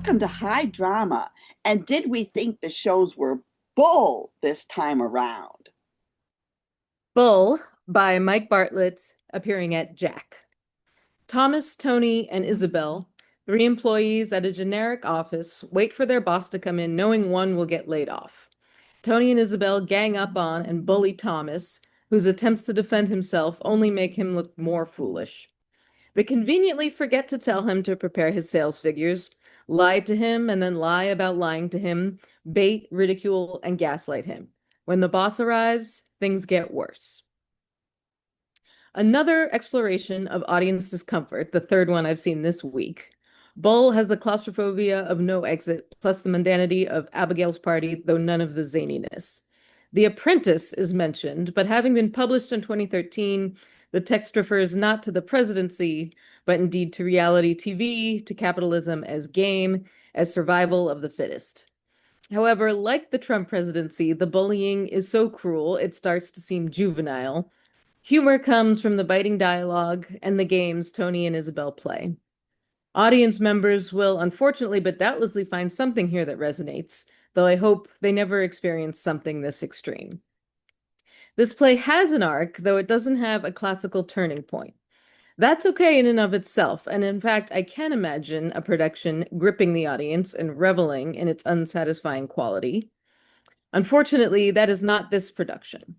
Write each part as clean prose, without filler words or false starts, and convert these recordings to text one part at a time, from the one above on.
Welcome to High Drama. And did we think the shows were bull this time around? Bull by Mike Bartlett appearing at Jack. Thomas, Tony, and Isabel, three employees at a generic office, wait for their boss to come in knowing one will get laid off. Tony and Isabel gang up on and bully Thomas, whose attempts to defend himself only make him look more foolish. They conveniently forget to tell him to prepare his sales figures, lie to him and then lie about lying to him, bait, ridicule, and gaslight him. When the boss arrives, things get worse. Another exploration of audience discomfort, the third one I've seen this week. Bull has the claustrophobia of no exit, plus the mundanity of Abigail's party, though none of the zaniness. The Apprentice is mentioned, but having been published in 2013, the text refers not to the presidency, but indeed to reality TV, to capitalism as game, as survival of the fittest. However, like the Trump presidency, the bullying is so cruel it starts to seem juvenile. Humor comes from the biting dialogue and the games Tony and Isabel play. Audience members will unfortunately but doubtlessly find something here that resonates, though I hope they never experience something this extreme. This play has an arc, though it doesn't have a classical turning point. That's okay in and of itself, and in fact, I can imagine a production gripping the audience and reveling in its unsatisfying quality. Unfortunately, that is not this production.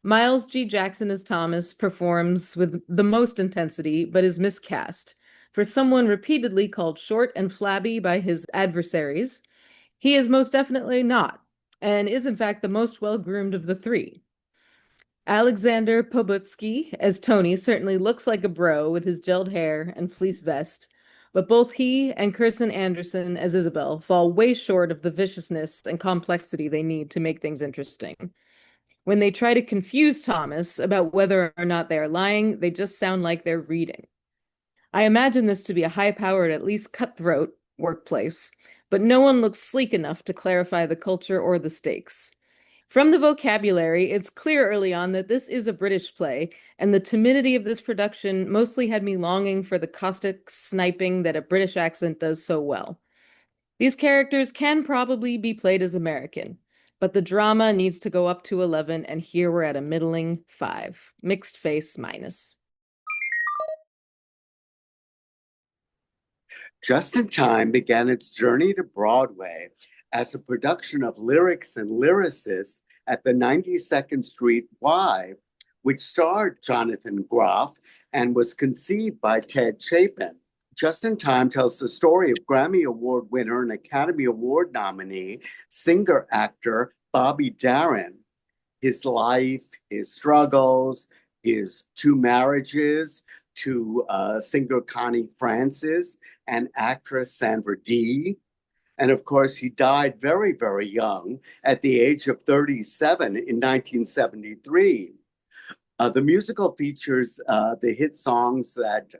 Miles G. Jackson as Thomas performs with the most intensity, but is miscast. For someone repeatedly called short and flabby by his adversaries, he is most definitely not, and is in fact the most well-groomed of the three. Alexander Pobutsky as Tony certainly looks like a bro with his gelled hair and fleece vest, but both he and Kirsten Anderson as Isabel fall way short of the viciousness and complexity they need to make things interesting. When they try to confuse Thomas about whether or not they are lying, they just sound like they're reading. I imagine this to be a high-powered, at least cutthroat, workplace, but no one looks sleek enough to clarify the culture or the stakes. From the vocabulary, it's clear early on that this is a British play, and the timidity of this production mostly had me longing for the caustic sniping that a British accent does so well. These characters can probably be played as American, but the drama needs to go up to 11, and here we're at a middling 5. Mixed face minus. Just in Time began its journey to Broadway as a production of Lyrics and Lyricists at the 92nd Street Y, which starred Jonathan Groff and was conceived by Ted Chapin. Just in Time tells the story of Grammy Award winner and Academy Award nominee, singer-actor Bobby Darin. His life, his struggles, his 2 marriages to singer Connie Francis and actress Sandra Dee. And of course, he died very, very young at the age of 37 in 1973. The musical features the hit songs that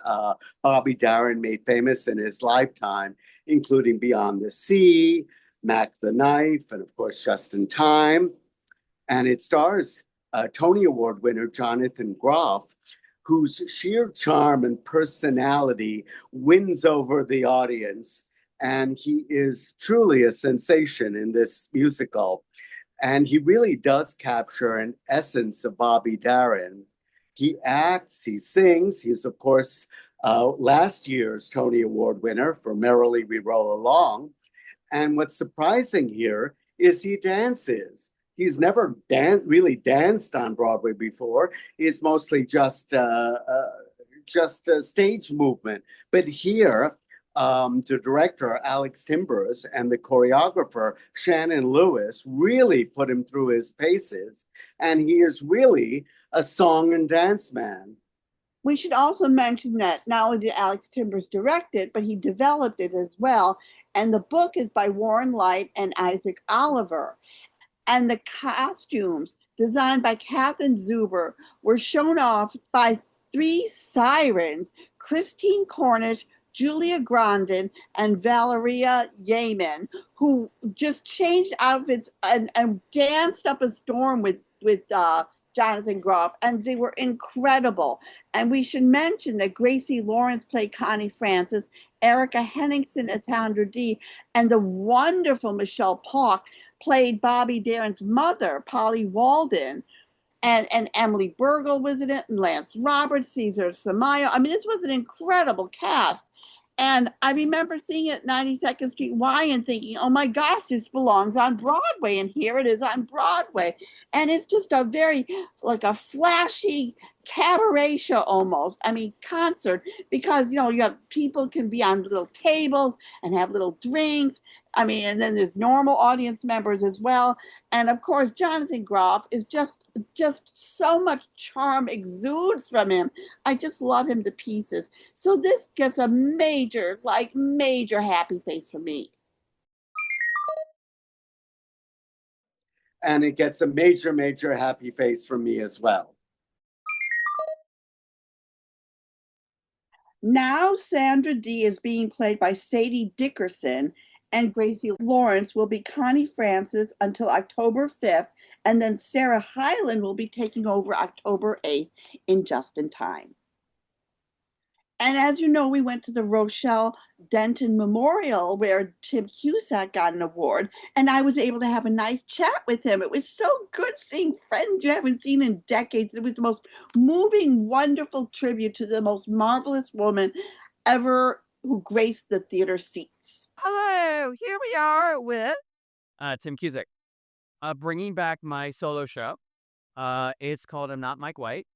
Bobby Darin made famous in his lifetime, including Beyond the Sea, Mac the Knife, and of course, Just in Time. And it stars Tony Award winner Jonathan Groff, whose sheer charm and personality wins over the audience. And he is truly a sensation in this musical. And he really does capture an essence of Bobby Darin. He acts, he sings. He's, of course, last year's Tony Award winner for Merrily We Roll Along. And what's surprising here is he dances. He's never really danced on Broadway before. He's mostly just a stage movement. But here, the director, Alex Timbers, and the choreographer, Shannon Lewis, really put him through his paces. And he is really a song and dance man. We should also mention that not only did Alex Timbers direct it, but he developed it as well. And the book is by Warren Leight and Isaac Oliver. And the costumes designed by Catherine Zuber were shown off by 3 sirens, Christine Cornish, Julia Grandin, and Valeria Yeaman, who just changed outfits and danced up a storm with Jonathan Groff, and they were incredible. And we should mention that Gracie Lawrence played Connie Francis, Erica Henningsen as Sandra Dee, and the wonderful Michelle Park played Bobby Darin's mother, Polly Walden. And Emily Burgle was in it, and Lance Roberts, Cesar Samayo. I mean, this was an incredible cast. And I remember seeing it at 92nd Street Y and thinking, oh my gosh, this belongs on Broadway. And here it is on Broadway. And it's just a very, like a flashy cabaret show almost. I mean, concert, because, you know, you have people can be on little tables and have little drinks. I mean, and then there's normal audience members as well. And of course, Jonathan Groff is just so much charm exudes from him. I just love him to pieces. So this gets a major, like major happy face for me. And it gets a major, major happy face from me as well. Now Sandra Dee is being played by Sadie Dickerson, and Gracie Lawrence will be Connie Francis until October 5th, and then Sarah Hyland will be taking over October 8th in Just in Time. And as you know, we went to the Rochelle Denton Memorial where Tim Cusack got an award, and I was able to have a nice chat with him. It was so good seeing friends you haven't seen in decades. It was the most moving, wonderful tribute to the most marvelous woman ever who graced the theater seats. Hello, here we are with Tim Cusack, bringing back my solo show. It's called I'm Not Mike White,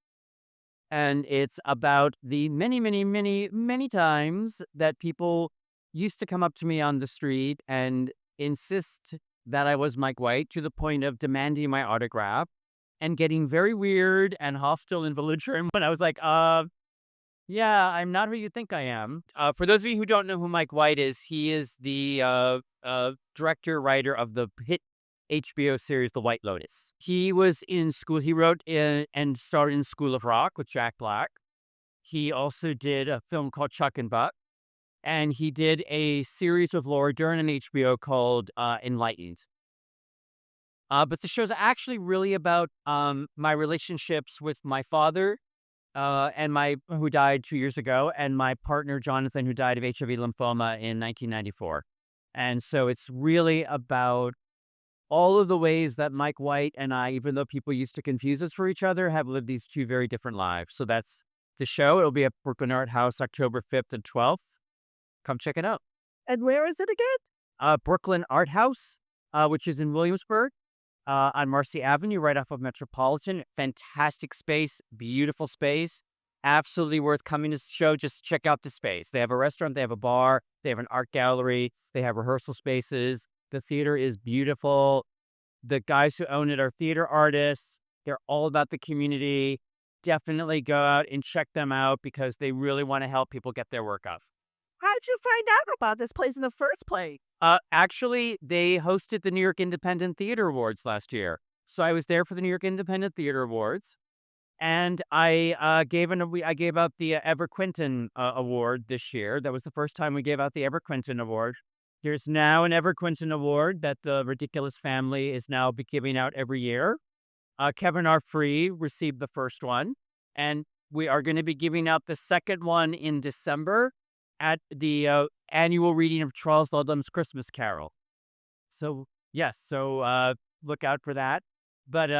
and it's about the many, many, many, many times that people used to come up to me on the street and insist that I was Mike White to the point of demanding my autograph and getting very weird and hostile and belligerent when I was like, yeah, I'm not who you think I am. For those of you who don't know who Mike White is, he is the director, writer of the hit HBO series The White Lotus. He was in school. He wrote and starred in School of Rock with Jack Black. He also did a film called Chuck and Buck. And he did a series with Laura Dern on HBO called Enlightened. But the show's actually really about my relationships with my father, who died 2 years ago, and my partner, Jonathan, who died of HIV lymphoma in 1994. And so it's really about all of the ways that Mike White and I, even though people used to confuse us for each other, have lived these two very different lives. So that's the show. It'll be at Brooklyn Art House, October 5th and 12th. Come check it out. And where is it again? Brooklyn Art House, which is in Williamsburg. On Marcy Avenue, right off of Metropolitan. Fantastic space, beautiful space. Absolutely worth coming to the show. Just check out the space. They have a restaurant, they have a bar, they have an art gallery, they have rehearsal spaces. The theater is beautiful. The guys who own it are theater artists. They're all about the community. Definitely go out and check them out because they really want to help people get their work up. How'd you find out about this place in the first place? Actually, they hosted the New York Independent Theater Awards last year. So I was there for the New York Independent Theater Awards. And I gave out the Ever Quinton Award this year. That was the first time we gave out the Ever Quinton Award. There's now an Ever Quinton Award that the Ridiculous Family is now giving out every year. Kevin R. Free received the first one. And we are going to be giving out the second one in December at the annual reading of Charles Ludlam's Christmas Carol. So, yes, look out for that. But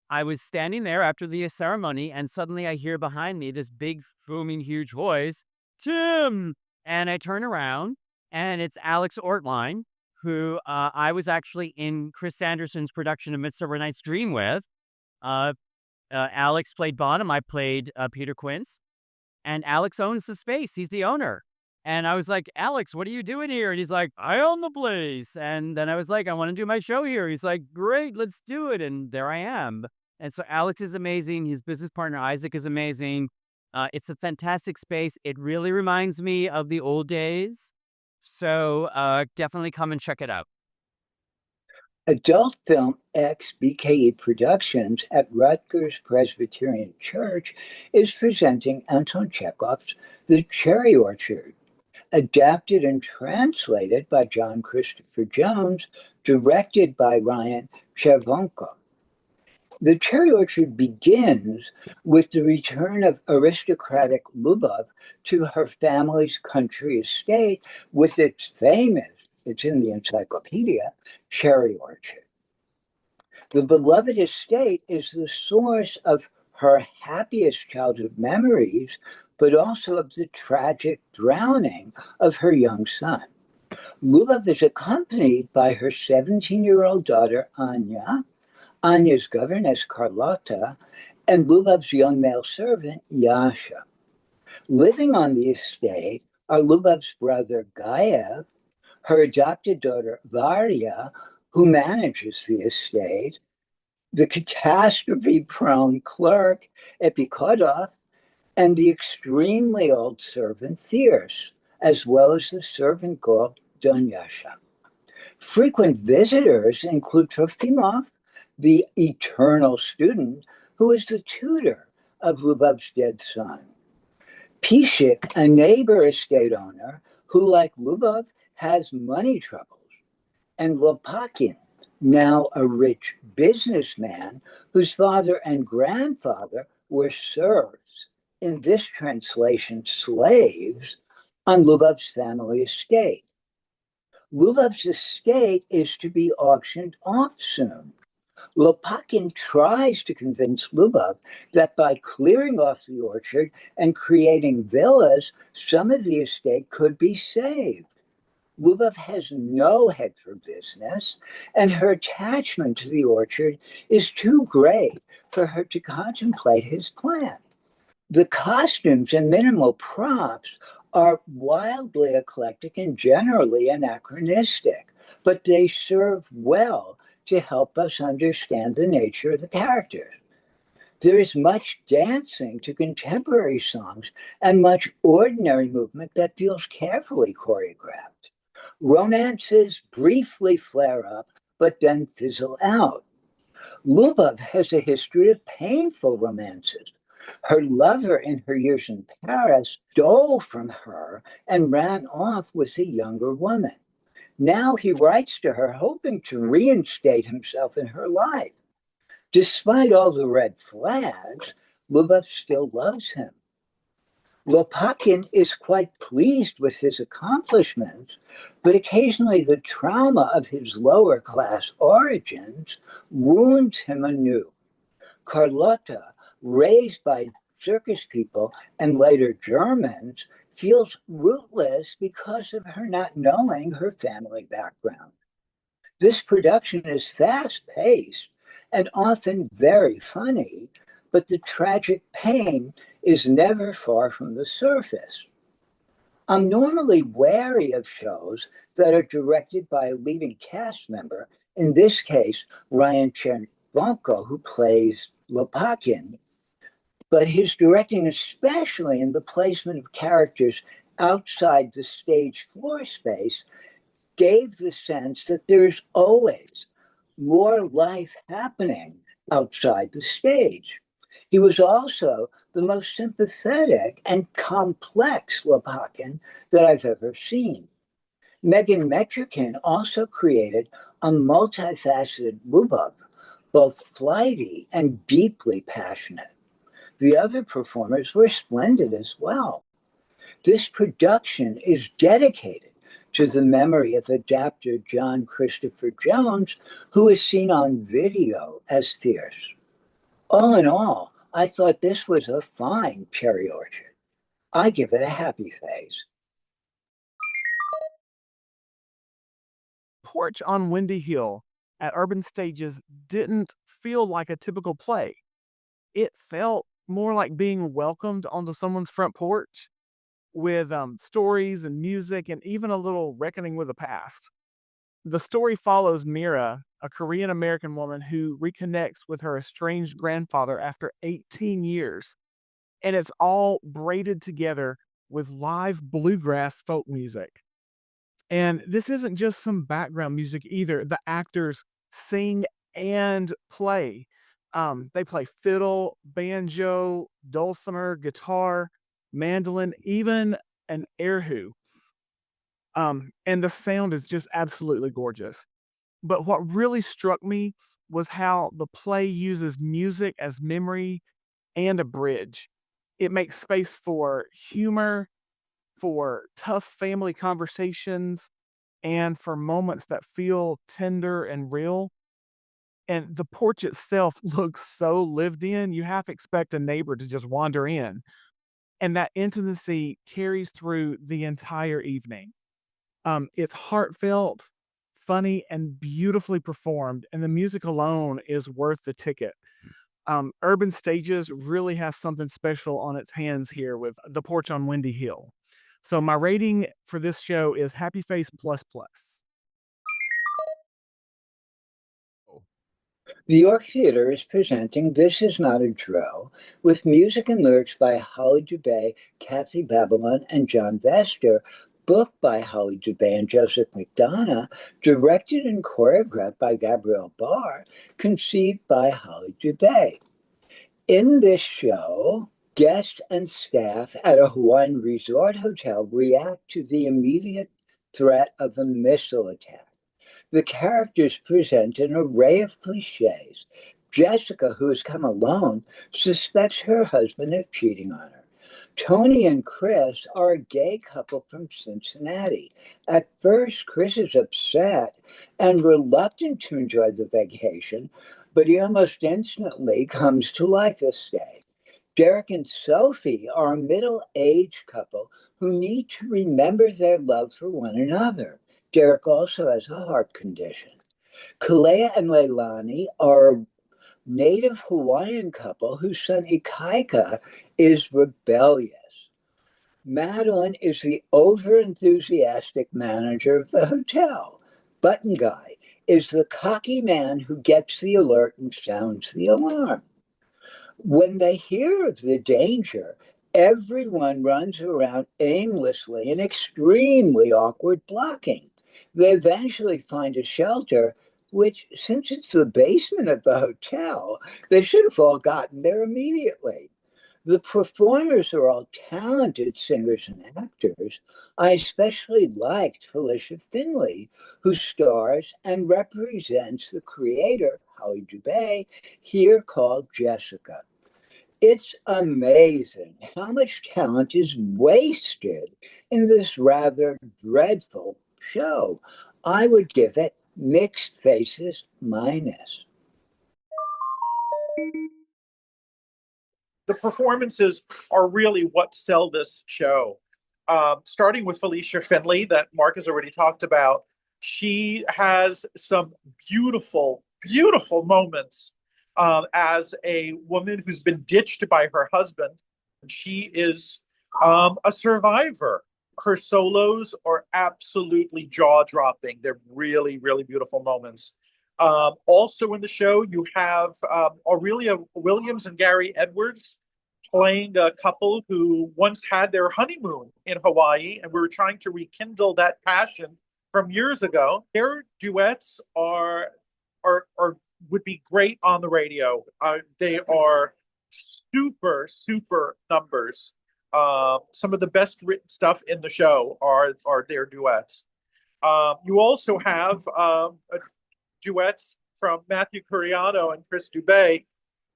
I was standing there after the ceremony, and suddenly I hear behind me this big, booming, huge voice, Tim! And I turn around, and it's Alex Ortline, who I was actually in Chris Sanderson's production of Midsummer Night's Dream with. Alex played Bonham, I played Peter Quince, and Alex owns the space. He's the owner. And I was like, Alex, what are you doing here? And he's like, I own the place. And then I was like, I want to do my show here. He's like, great, let's do it. And there I am. And so Alex is amazing. His business partner, Isaac, is amazing. It's a fantastic space. It really reminds me of the old days. So definitely come and check it out. Adult Film X BKE Productions at Rutgers Presbyterian Church is presenting Anton Chekhov's The Cherry Orchard. Adapted and translated by John Christopher Jones, directed by Ryan Chervonka. The cherry orchard begins with the return of aristocratic Lubov to her family's country estate with its famous, it's in the encyclopedia, cherry orchard. The beloved estate is the source of her happiest childhood memories, but also of the tragic drowning of her young son. Lubov is accompanied by her 17-year-old daughter, Anya, Anya's governess, Carlotta, and Lubov's young male servant, Yasha. Living on the estate are Lubov's brother, Gaev, her adopted daughter, Varya, who manages the estate, the catastrophe-prone clerk, Epikodov, and the extremely old servant, Fierce, as well as the servant girl, Dunyasha. Frequent visitors include Trofimov, the eternal student, who is the tutor of Lubov's dead son. Pishik, a neighbor estate owner, who, like Lubov, has money troubles. And Lopakin, now a rich businessman, whose father and grandfather were serfs, in this translation, slaves, on Lubov's family estate. Lubov's estate is to be auctioned off soon. Lopakin tries to convince Lubov that by clearing off the orchard and creating villas, some of the estate could be saved. Lubov has no head for business, and her attachment to the orchard is too great for her to contemplate his plan. The costumes and minimal props are wildly eclectic and generally anachronistic, but they serve well to help us understand the nature of the characters. There is much dancing to contemporary songs and much ordinary movement that feels carefully choreographed. Romances briefly flare up, but then fizzle out. Lubov has a history of painful romances. Her lover in her years in Paris stole from her and ran off with a younger woman. Now he writes to her, hoping to reinstate himself in her life. Despite all the red flags, Lubov still loves him. Lopakin is quite pleased with his accomplishments, but occasionally the trauma of his lower class origins wounds him anew. Carlotta, raised by circus people and later Germans, feels rootless because of her not knowing her family background. This production is fast-paced and often very funny, but the tragic pain is never far from the surface. I'm normally wary of shows that are directed by a leading cast member, in this case, Ryan Chervonko, who plays Lopakin, but his directing, especially in the placement of characters outside the stage floor space, gave the sense that there's always more life happening outside the stage. He was also the most sympathetic and complex Lopakin that I've ever seen. Megan Metrikin also created a multifaceted Lubov, both flighty and deeply passionate. The other performers were splendid as well. This production is dedicated to the memory of adapter John Christopher Jones, who is seen on video as Fierce. All in all, I thought this was a fine cherry orchard. I give it a happy face. Porch on Windy Hill at Urban Stages didn't feel like a typical play. It felt more like being welcomed onto someone's front porch with stories and music and even a little reckoning with the past. The story follows Mira, a Korean-American woman who reconnects with her estranged grandfather after 18 years. And it's all braided together with live bluegrass folk music. And this isn't just some background music either. The actors sing and play. They play fiddle, banjo, dulcimer, guitar, mandolin, even an erhu. And the sound is just absolutely gorgeous. But what really struck me was how the play uses music as memory and a bridge. It makes space for humor, for tough family conversations, and for moments that feel tender and real. And the porch itself looks so lived in, you half expect a neighbor to just wander in. And that intimacy carries through the entire evening. It's heartfelt, funny, and beautifully performed, and the music alone is worth the ticket. Urban Stages really has something special on its hands here with The Porch on Windy Hill. So my rating for this show is Happy Face plus plus. The York Theatre is presenting This Is Not a Drill with music and lyrics by Holly Dubay, Kathy Babylon, and John Vester, book by Holly Dubay and Joseph McDonough, directed and choreographed by Gabrielle Barr, conceived by Holly Dubay. In this show, guests and staff at a Hawaiian resort hotel react to the immediate threat of a missile attack. The characters present an array of cliches. Jessica, who has come alone, suspects her husband of cheating on her. Tony and Chris are a gay couple from Cincinnati. At first, Chris is upset and reluctant to enjoy the vacation, but he almost instantly comes to like the stay. Derek and Sophie are a middle-aged couple who need to remember their love for one another. Derek also has a heart condition. Kalea and Leilani are a native Hawaiian couple whose son Ikaika is rebellious. Madeline is the over-enthusiastic manager of the hotel. Button Guy is the cocky man who gets the alert and sounds the alarm. When they hear of the danger, everyone runs around aimlessly in extremely awkward blocking. They eventually find a shelter, which, since it's the basement of the hotel, they should have all gotten there immediately. The performers are all talented singers and actors. I especially liked Felicia Finley, who stars and represents the creator, Holly Dubay, here called Jessica. It's amazing how much talent is wasted in this rather dreadful show. I would give it mixed faces minus. The performances are really what sell this show. Starting with Felicia Finley, that Mark has already talked about. She has some beautiful, beautiful moments as a woman who's been ditched by her husband. She is a survivor. Her solos are absolutely jaw-dropping. They're really, really beautiful moments. Also in the show, you have Aurelia Williams and Gary Edwards playing a couple who once had their honeymoon in Hawaii, and we were trying to rekindle that passion from years ago. Their duets are would be great on the radio. They are super, super numbers. Some of the best written stuff in the show are their duets. You also have duets from Matthew Curiano and Chris Dubay,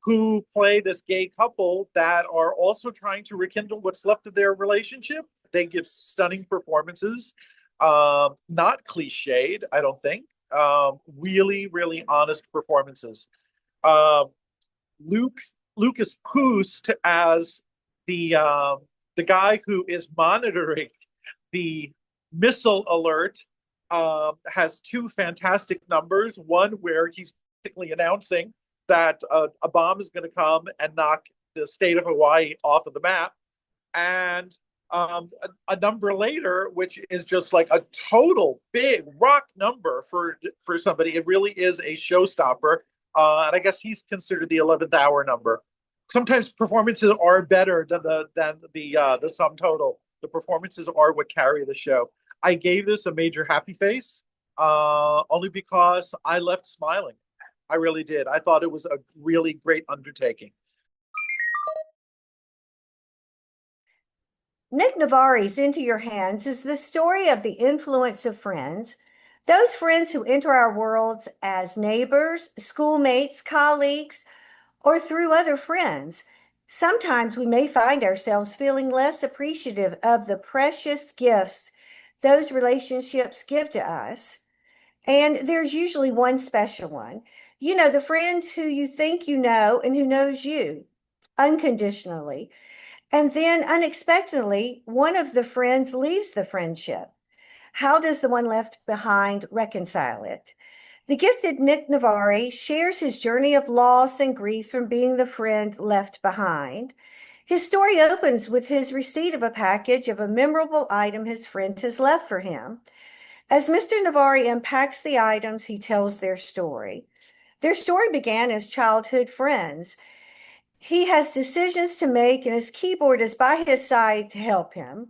who play this gay couple that are also trying to rekindle what's left of their relationship. They give stunning performances, not cliched, I don't think. Really, really honest performances. Lucas Poost as the guy who is monitoring the missile alert has two fantastic numbers. One where he's basically announcing that a bomb is going to come and knock the state of Hawaii off of the map, and a number later, which is just like a total big rock number for somebody. It really is a showstopper, and I guess he's considered the 11th hour number. Sometimes performances are better than the sum total. The performances are what carry the show. I gave this a major happy face, only because I left smiling. I really did. I thought it was a really great undertaking. Nick Navari's Into Your Hands is the story of the influence of friends Those friends who enter our worlds as neighbors, schoolmates, colleagues, or through other friends. Sometimes we may find ourselves feeling less appreciative of the precious gifts those relationships give to us. And there's usually one special one. You know, the friend who you think you know and who knows you unconditionally. And then unexpectedly, one of the friends leaves the friendship. How does the one left behind reconcile it? The gifted Nick Navari shares his journey of loss and grief from being the friend left behind. His story opens with his receipt of a package of a memorable item his friend has left for him. As Mr. Navari unpacks the items, he tells their story. Their story began as childhood friends. He has decisions to make, and his keyboard is by his side to help him.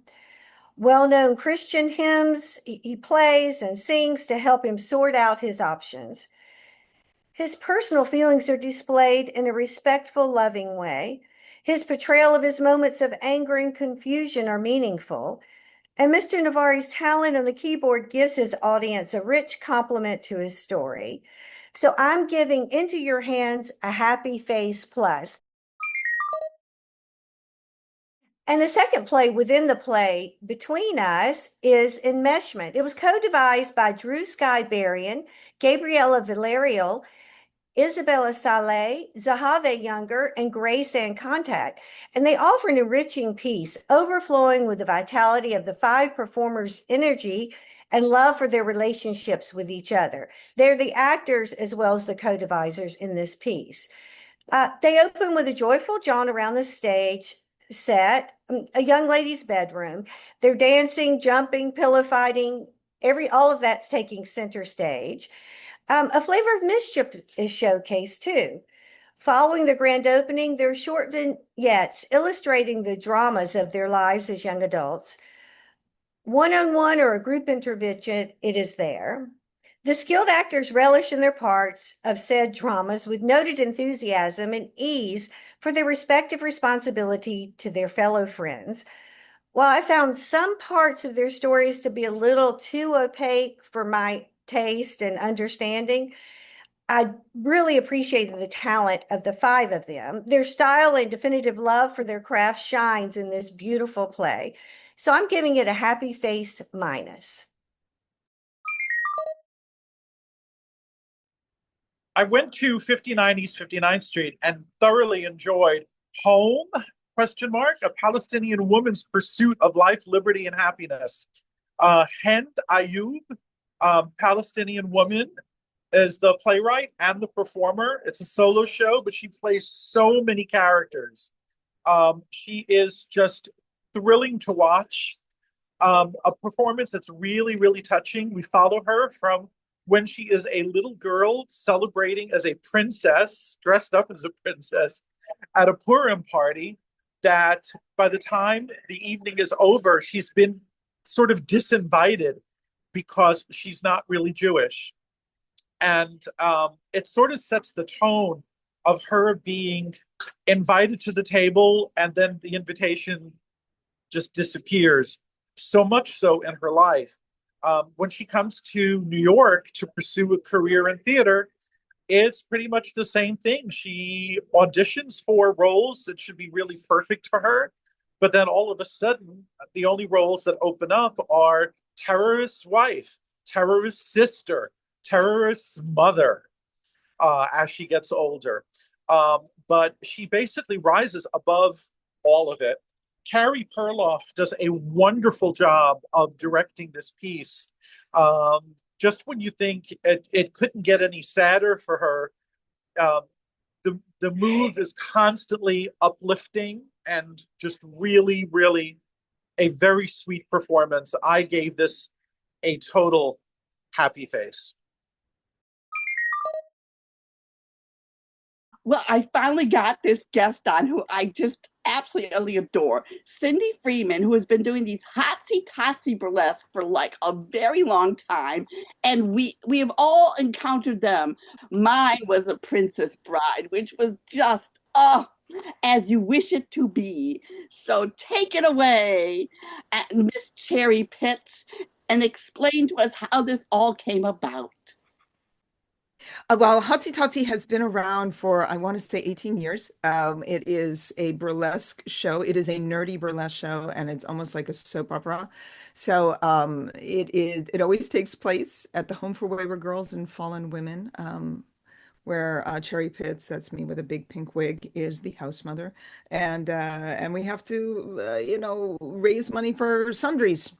Well-known Christian hymns he plays and sings to help him sort out his options. His personal feelings are displayed in a respectful, loving way. His portrayal of his moments of anger and confusion are meaningful. And Mr. Navari's talent on the keyboard gives his audience a rich complement to his story. So I'm giving Into Your Hands a Happy Face Plus. And the second play within the play Between Us is Enmeshment. It was co-devised by Drew Skybarian, Gabriella Villarreal, Isabella Saleh, Zahave Younger, and Grace Ann Contact. And they offer an enriching piece, overflowing with the vitality of the five performers' energy and love for their relationships with each other. They're the actors as well as the co-devisers in this piece. They open with a joyful jaunt around the stage set, a young lady's bedroom. They're dancing, jumping, pillow fighting, all of that's taking center stage. A flavor of mischief is showcased too. Following the grand opening, there are short vignettes illustrating the dramas of their lives as young adults. One-on-one or a group intervention, it is there. The skilled actors relish in their parts of said dramas with noted enthusiasm and ease for their respective responsibility to their fellow friends. While I found some parts of their stories to be a little too opaque for my taste and understanding, I really appreciated the talent of the five of them. Their style and definitive love for their craft shines in this beautiful play. So I'm giving it a happy face minus. I went to 59 East 59th Street and thoroughly enjoyed Home, question mark, a Palestinian woman's pursuit of life, liberty, and happiness. Hind Ayub, Palestinian woman, is the playwright and the performer. It's a solo show, but she plays so many characters. She is just thrilling to watch. A performance that's really, really touching. We follow her from when she is a little girl celebrating as a princess, dressed up as a princess, at a Purim party, that by the time the evening is over, she's been sort of disinvited because she's not really Jewish. And it sort of sets the tone of her being invited to the table and then the invitation just disappears. So much so in her life. When she comes to New York to pursue a career in theater, it's pretty much the same thing. She auditions for roles that should be really perfect for her, but then all of a sudden, the only roles that open up are terrorist's wife, terrorist's sister, terrorist's mother, as she gets older. But she basically rises above all of it. Carrie Perloff does a wonderful job of directing this piece. Just when you think it couldn't get any sadder for her, the move is constantly uplifting and just really, really a very sweet performance. I gave this a total happy face. Well, I finally got this guest on who I just absolutely adore. Cyndi Freeman, who has been doing these Hotsy Totsy burlesque for like a very long time. And we have all encountered them. Mine was A Princess Bride, which was just, as you wish it to be. So take it away, Miss Cherry Pitts. and explain to us how this all came about. Well, Hotsy Totsy has been around for, I want to say, 18 years. It is a burlesque show. It is a nerdy burlesque show, and it's almost like a soap opera. So it always takes place at the Home for Wayward Girls and Fallen Women, where Cherry Pitts, that's me with a big pink wig, is the house mother. And we have to, raise money for sundries.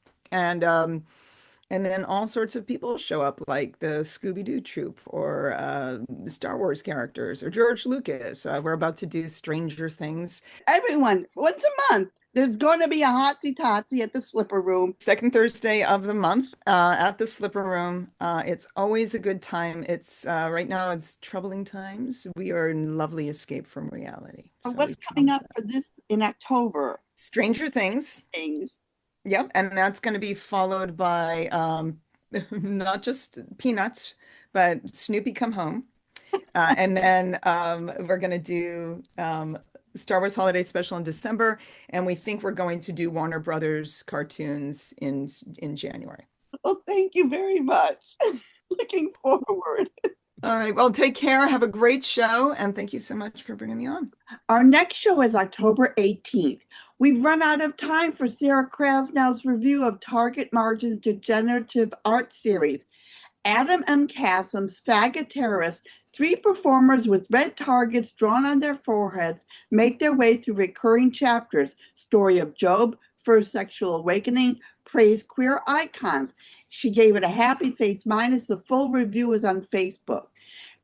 And then all sorts of people show up, like the Scooby-Doo troupe or Star Wars characters or George Lucas. We're about to do Stranger Things. Everyone, once a month, there's going to be a Hotsy Totsy at the Slipper Room. Second Thursday of the month at the Slipper Room. It's always a good time. It's right now it's troubling times. We are in lovely escape from reality. So What's coming up for this in October? Stranger Things. Yep, and that's going to be followed by not just Peanuts, but Snoopy Come Home. And then we're going to do Star Wars Holiday Special in December, and we think we're going to do Warner Brothers cartoons in January. Well, thank you very much. Looking forward. All right. Well, take care. Have a great show. And thank you so much for bringing me on. Our next show is October 18th. We've run out of time for Sarah Krasnow's review of Target Margin's degenerative art series. Adam M. Kassem's Faggot Terrorists, 3 performers with red targets drawn on their foreheads make their way through recurring chapters. Story of Job, First Sexual Awakening, praise queer icons. She gave it a happy face minus. The full review is on Facebook.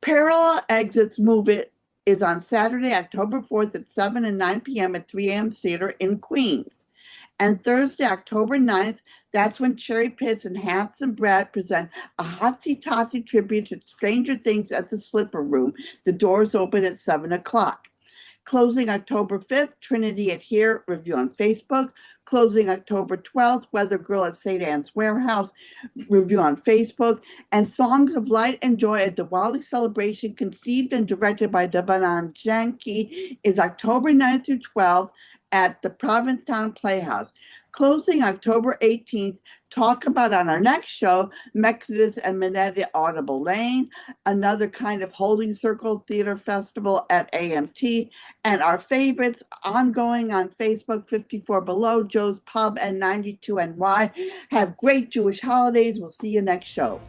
Parallel Exits Move It is on Saturday, October 4th at 7 and 9 p.m. at 3am Theater in Queens. And Thursday, October 9th, that's when Cherry Pitts and Handsome Brad present a Hotsy Totsy tribute to Stranger Things at the Slipper Room. The doors open at 7 o'clock. Closing October 5th, Trinity at Here, review on Facebook. Closing October 12th, Weather Girl at St. Anne's Warehouse, review on Facebook. And Songs of Light and Joy, a Diwali celebration conceived and directed by Devanand Janki, is October 9th through 12th at the Provincetown Playhouse. Closing October 18th, talk about on our next show, Mexodus and Marinelli Audible Lane, another kind of holding circle theater festival at AMT, and our favorites ongoing on Facebook, 54 Below, Joe's Pub, and 92NY. Have great Jewish holidays. We'll see you next show.